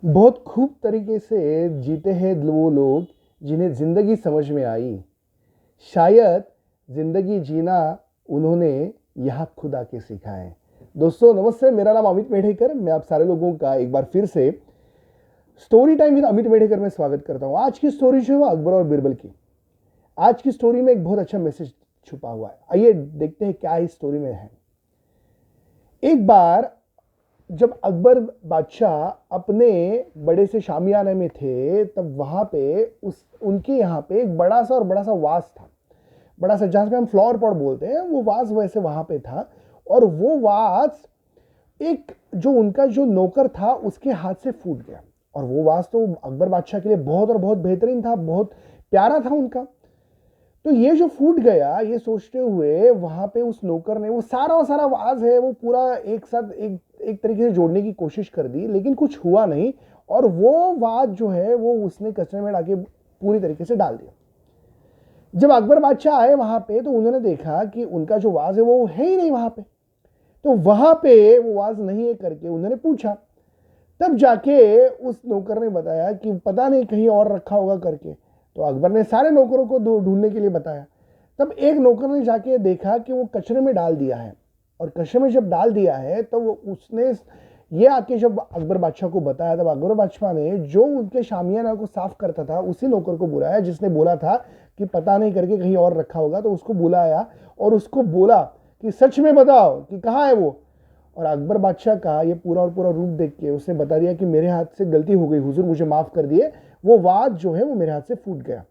बहुत खूब तरीके से जीते हैं वो लोग जिन्हें ज़िंदगी समझ में आई। शायद ज़िंदगी जीना उन्होंने यहाँ खुद आके सीखा है। दोस्तों नमस्ते, मेरा नाम अमित मेढेकर। मैं आप सारे लोगों का एक बार फिर से story time with Amit Medhekar में स्वागत करता हूँ। आज की स्टोरी जो है वो अकबर और बीरबल की। आज की स्टोरी में एक बहुत अच्छा मैसेज छुपा हुआ है। आइए देखते हैं क्या इस स्टोरी में है। एक बार जब अकबर बादशाह अपने बड़े से शामियाने में थे, तब वहां पे उनके यहाँ पे एक बड़ा सा वास था। बड़ा सा, जहां पे हम फ्लावर पॉट बोलते हैं, वो वास वैसे वहां पे था। और वो वास एक जो उनका जो नौकर था उसके हाथ से फूट गया। और वो वास तो अकबर बादशाह के लिए बहुत और बहुत बेहतरीन था, बहुत प्यारा था उनका। तो ये जो फूट गया, ये सोचते हुए वहां पे उस नौकर ने वो सारा वाज है वो पूरा एक साथ एक तरीके से जोड़ने की कोशिश कर दी, लेकिन कुछ हुआ नहीं। और वो वाज जो है वो उसने कचरे में डाके पूरी तरीके से डाल दिया। जब अकबर बादशाह आए वहां पे, तो उन्होंने देखा कि उनका जो वाज है वो है ही नहीं वहां पे। तो वहां पे वो वाज नहीं है करके उन्होंने पूछा। तब जाके उस नौकर ने बताया कि पता नहीं कहीं और रखा होगा करके। तो अकबर ने सारे नौकरों को ढूंढने के लिए बताया। तब एक नौकर ने जाके देखा कि वो कचरे में डाल दिया है। और कचरे में जब डाल दिया है तो उसने ये आके जब अकबर बादशाह को बताया, तब अकबर बादशाह ने जो उनके शामियाना को साफ करता था उसी नौकर को बुलाया जिसने बोला था कि पता नहीं करके कहीं और रखा होगा। तो उसको बुलाया और उसको बोला कि सच में बताओ कि कहाँ है वो। और अकबर बादशाह का ये पूरा और पूरा रूप देख के उसने बता दिया कि मेरे हाथ से गलती हो गई हुजूर, मुझे माफ कर दिए, वो वाद जो है वो मेरे हाथ से फूट गया।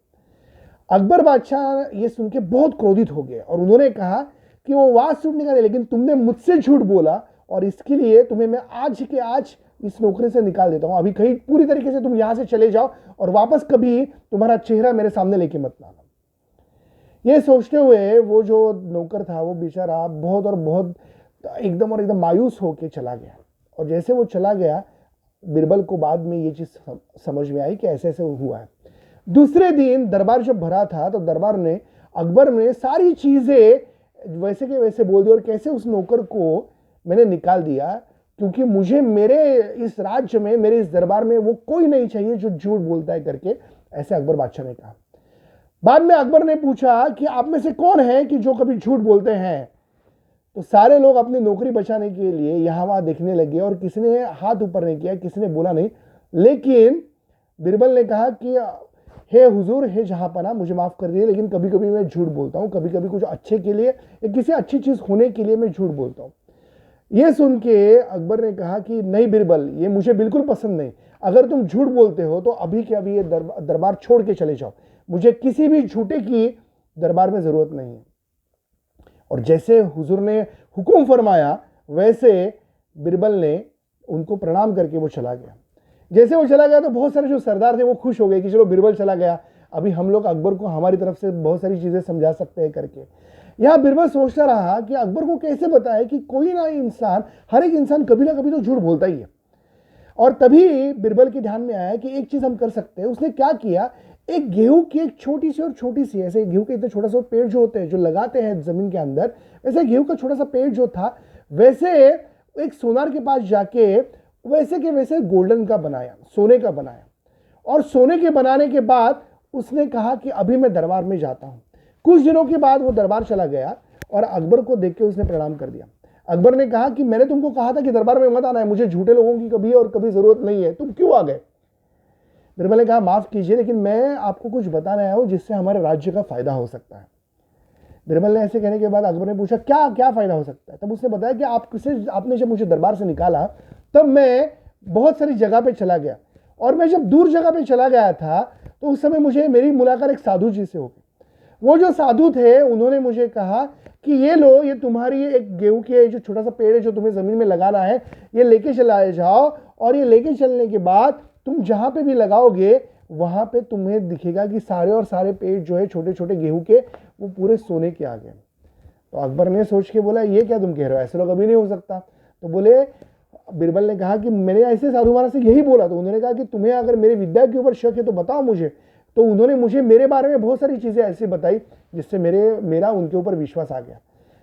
अकबर बादशाह ये सुन के बहुत क्रोधित हो गए और उन्होंने कहा कि वो वाद छूटने का नहीं, लेकिन तुमने मुझसे झूठ बोला और इसके लिए तुम्हें मैं आज के आज इस नौकरी से निकाल देता हूं। अभी कहीं पूरी तरीके से तुम यहां से चले जाओ और वापस कभी तुम्हारा चेहरा मेरे सामने लेके मत लाना। ये सोचते हुए वो जो नौकर था वो बेचारा बहुत और बहुत एकदम मायूस होके चला गया। और जैसे वो चला गया, बीरबल को बाद में ये चीज समझ में आई कि ऐसे ऐसे हुआ है। दूसरे दिन दरबार जब भरा था तो दरबार ने अकबर ने सारी चीजें वैसे के वैसे बोल दी और कैसे उस नौकर को मैंने निकाल दिया, क्योंकि मुझे मेरे इस राज्य में, मेरे इस दरबार में वो कोई नहीं चाहिए जो झूठ बोलता है करके, ऐसे अकबर बादशाह ने कहा। बाद में अकबर ने पूछा कि आप में से कौन है कि जो कभी झूठ बोलते हैं। तो सारे लोग अपनी नौकरी बचाने के लिए यहां वहां देखने लगे और किसी ने हाथ ऊपर नहीं किया, किसी ने बोला नहीं। लेकिन बीरबल ने कहा कि हे हुजूर, हे जहांपना, मुझे माफ कर दिए, लेकिन कभी कभी मैं झूठ बोलता हूं, कभी कभी कुछ अच्छे के लिए या किसी अच्छी चीज होने के लिए मैं झूठ बोलता हूं। यह सुन के अकबर ने कहा कि नहीं बीरबल, ये मुझे बिल्कुल पसंद नहीं। अगर तुम झूठ बोलते हो तो अभी के अभी ये दरबार छोड़ के चले जाओ। मुझे किसी भी झूठे की दरबार में जरूरत नहीं है। और जैसे हुजूर ने हुक्म फरमाया वैसे बीरबल ने उनको प्रणाम करके वो चला गया। जैसे वो चला गया तो बहुत सारे जो सरदार थे वो खुश हो गए कि चलो बीरबल चला गया, अभी हम लोग अकबर को हमारी तरफ से बहुत सारी चीजें समझा सकते हैं करके। यहां बीरबल सोचता रहा कि अकबर को कैसे बताए कि कोई ना इंसान, हर एक इंसान कभी ना कभी तो झूठ बोलता ही है। और तभी बीरबल के ध्यान में आया कि एक चीज हम कर सकते हैं। उसने क्या किया, एक गेहूं की एक छोटी सी ऐसे गेहूं के इतने छोटा सा पेड़ जो होते हैं जो लगाते हैं जमीन के अंदर, वैसे गेहूं का छोटा सा पेड़ जो था, वैसे एक सोनार के पास जाके वैसे के वैसे गोल्डन का बनाया, सोने का बनाया। और सोने के बनाने के बाद उसने कहा कि अभी मैं दरबार में जाता हूं। कुछ दिनों के बाद वो दरबार चला गया और अकबर को देख के उसने प्रणाम कर दिया। अकबर ने कहा कि मैंने तुमको कहा था कि दरबार में मत आना है, मुझे झूठे लोगों की कभी और कभी जरूरत नहीं है, तुम क्यों आ गए। बीरबल ने कहा माफ कीजिए, लेकिन मैं आपको कुछ बताने आया हूं जिससे हमारे राज्य का फायदा हो सकता है। बीरबल ने ऐसे कहने के बाद अकबर ने पूछा क्या क्या फायदा हो सकता है। तब उसने बताया कि आपने जब मुझे दरबार से निकाला तब मैं बहुत सारी जगह पे चला गया, और मैं जब दूर जगह पे चला गया था तो उस समय मुझे मेरी मुलाकात एक साधु जी से हो गई। वो जो साधु थे उन्होंने मुझे कहा कि ये लो, ये तुम्हारी एक गेहूं के जो छोटा सा पेड़ है जो तुम्हें जमीन में लगाना है, ये लेके चलाए जाओ, और ये लेके चलने के बाद तुम जहां पे भी लगाओगे वहां पे तुम्हें दिखेगा कि सारे और सारे पेड़ जो है छोटे छोटे गेहूं के, वो पूरे सोने के आ गए। तो अकबर ने सोच के बोला ये क्या तुम कह रहे हो, ऐसे लोग कभी नहीं हो सकता। तो बोले, बीरबल ने कहा कि मैंने ऐसे साधु महाराज से यही बोला। तो उन्होंने कहा कि तुम्हें अगर मेरी विद्या के ऊपर शक है तो बताओ मुझे। तो उन्होंने मुझे मेरे बारे में बहुत सारी चीजें ऐसी बताई जिससे मेरा उनके ऊपर विश्वास आ गया।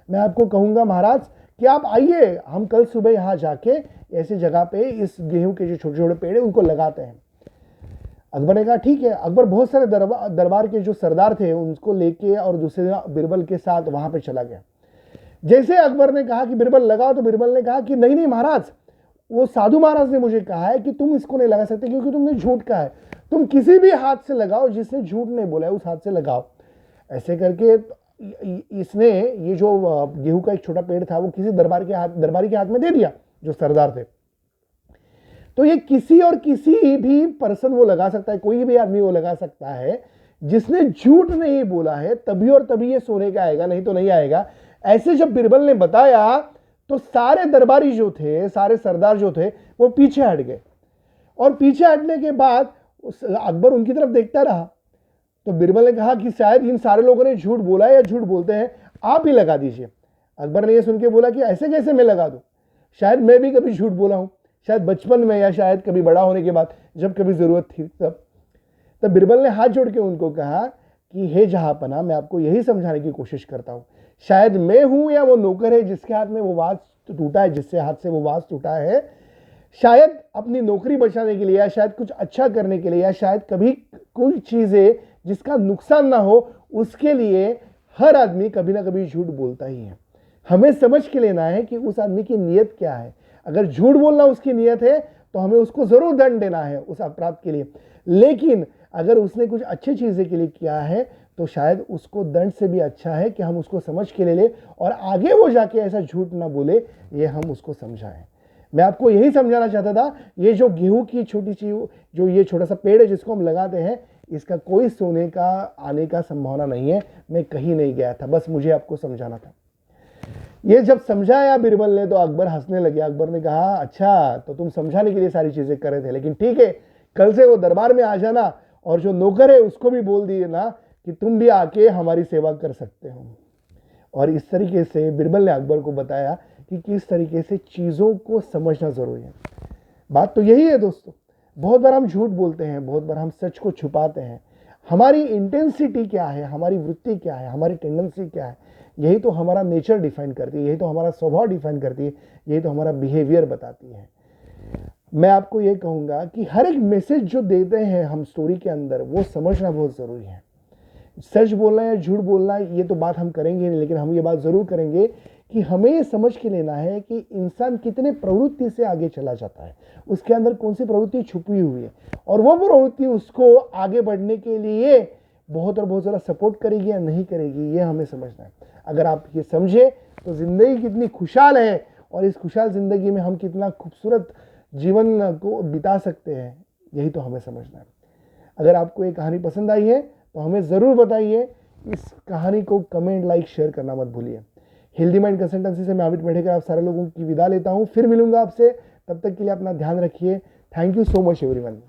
मैं आपको कहूंगा महाराज कि आप आइए, हम कल सुबह यहाँ जाके ऐसी जगह पे इस गेहूं के जो छोटे छोटे पेड़ है उनको लगाते हैं। अकबर ने कहा ठीक है। अकबर बहुत सारे दरबार के जो सरदार थे उनको लेके और दूसरे बीरबल के साथ वहां पे चला गया। जैसे अकबर ने कहा कि बीरबल लगाओ, तो बीरबल ने कहा कि नहीं नहीं महाराज, वो साधु महाराज ने मुझे कहा है कि तुम इसको नहीं लगा सकते क्योंकि तुमने झूठ कहा है, तुम किसी भी हाथ से लगाओ जिसने झूठ नहीं बोला है उस हाथ से लगाओ। ऐसे करके इसने ये जो गेहूं का एक छोटा पेड़ था वो किसी दरबारी के हाथ में दे दिया जो सरदार थे। तो ये किसी और किसी भी पर्सन वो लगा सकता है, कोई भी आदमी वो लगा सकता है जिसने झूठ नहीं बोला है, तभी और तभी ये सोने का आएगा, नहीं तो नहीं आएगा। ऐसे जब बीरबल ने बताया तो सारे दरबारी जो थे, सारे सरदार जो थे वो पीछे हट गए। और पीछे हटने के बाद अकबर उनकी तरफ देखता रहा। तो बीरबल ने कहा कि शायद इन सारे लोगों ने झूठ बोला है या झूठ बोलते हैं, आप ही लगा दीजिए। अकबर ने यह सुन के बोला कि ऐसे कैसे मैं लगा दूं, शायद मैं भी कभी झूठ बोला हूं, शायद बचपन में या शायद कभी बड़ा होने के बाद जब कभी जरूरत थी तब बीरबल ने हाथ जोड़ के उनको कहा कि हे जहांपना, मैं आपको यही समझाने की कोशिश करता हूं, शायद मैं हूं या वो नौकर है जिसके हाथ में वो वाज टूटा है, जिससे हाथ से वो वाज टूटा है, शायद अपनी नौकरी बचाने के लिए या शायद कुछ अच्छा करने के लिए या शायद कभी कोई चीज है जिसका नुकसान ना हो, उसके लिए हर आदमी कभी ना कभी झूठ बोलता ही है। हमें समझ के लेना है कि उस आदमी की नीयत क्या है। अगर झूठ बोलना उसकी नीयत है तो हमें उसको जरूर दंड देना है उस अपराध के लिए, लेकिन अगर उसने कुछ अच्छी चीजें के लिए किया है तो शायद उसको दंड से भी अच्छा है कि हम उसको समझ के ले ले और आगे वो जाके ऐसा झूठ ना बोले, ये हम उसको समझाएं। मैं आपको यही समझाना चाहता था। ये जो गेहूं की छोटी सी जो ये छोटा सा पेड़ है जिसको हम लगाते हैं, इसका कोई सोने का आने का संभावना नहीं है। मैं कहीं नहीं गया था, बस मुझे आपको समझाना था। ये जब समझाया बीरबल ने तो अकबर हंसने लगे। अकबर ने कहा अच्छा, तो तुम समझाने के लिए सारी चीजें कर रहे थे, लेकिन ठीक है, कल से वो दरबार में आ जाना और जो नौकर है उसको भी बोल दिए ना कि तुम भी आके हमारी सेवा कर सकते हो। और इस तरीके से बीरबल ने अकबर को बताया कि किस तरीके से चीजों को समझना जरूरी है। बात तो यही है दोस्तों, बहुत बार हम झूठ बोलते हैं, बहुत बार हम सच को छुपाते हैं। हमारी इंटेंसिटी क्या है, हमारी वृत्ति क्या है, हमारी टेंडेंसी क्या है, यही तो हमारा नेचर डिफाइन करती है, यही तो हमारा स्वभाव डिफाइन करती है, यही तो हमारा बिहेवियर बताती है। मैं आपको ये कहूंगा कि हर एक मैसेज जो देते हैं हम स्टोरी के अंदर, वो समझना बहुत जरूरी है। सच बोलना या झूठ बोलना ये तो बात हम करेंगे नहीं, लेकिन हम ये बात जरूर करेंगे कि हमें ये समझ के लेना है कि इंसान कितने प्रवृत्ति से आगे चला जाता है, उसके अंदर कौन सी प्रवृत्ति छुपी हुई है, और वो प्रवृत्ति उसको आगे बढ़ने के लिए बहुत और बहुत ज़्यादा सपोर्ट करेगी या नहीं करेगी, ये हमें समझना है। अगर आप ये समझे तो ज़िंदगी कितनी खुशहाल है और इस खुशहाल ज़िंदगी में हम कितना खूबसूरत जीवन को बिता सकते हैं, यही तो हमें समझना है। अगर आपको ये कहानी पसंद आई है तो हमें ज़रूर बताइए। इस कहानी को कमेंट, लाइक, शेयर करना मत भूलिए। हेल्दी माइंड कंसल्टेंसी से मैं अमित मेढेकर आप सारे लोगों की विदा लेता हूँ। फिर मिलूंगा आपसे, तब तक के लिए अपना ध्यान रखिए। Thank you so much everyone.